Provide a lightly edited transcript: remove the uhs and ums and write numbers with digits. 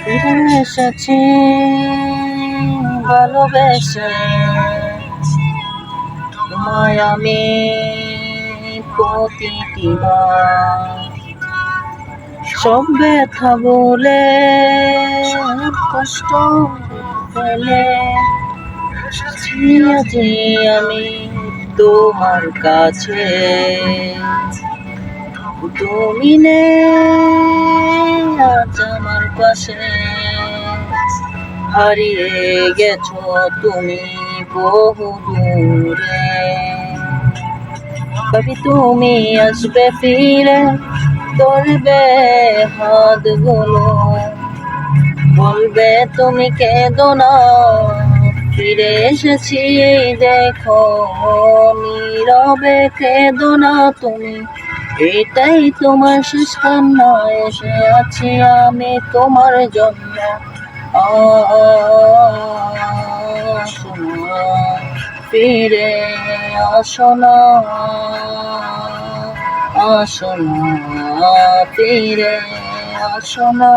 ফিরে এসেছি ভালোবেসে, তোমায় আমি প্রতিটিবার সব ব্যথা বলে কষ্ট ফেলে যে আমি তোমার কাছে, তুমি নেই আজ আমার পাশে, হারিয়ে গেছো তুমি বহু দূরে। ভাবি তুমি আসবে ফিরে, ধরবে হাতগুলো, বলবে তুমি কেঁদো না, ফিরে এসেছি দেখো, নীরবে কেঁদো না তুমি, এটাই তোমার শেষ কান্না, এসে আছি আমি তোমার জন্য। আসো না, ফিরে আসো না, আসো না, ফিরে আসো না।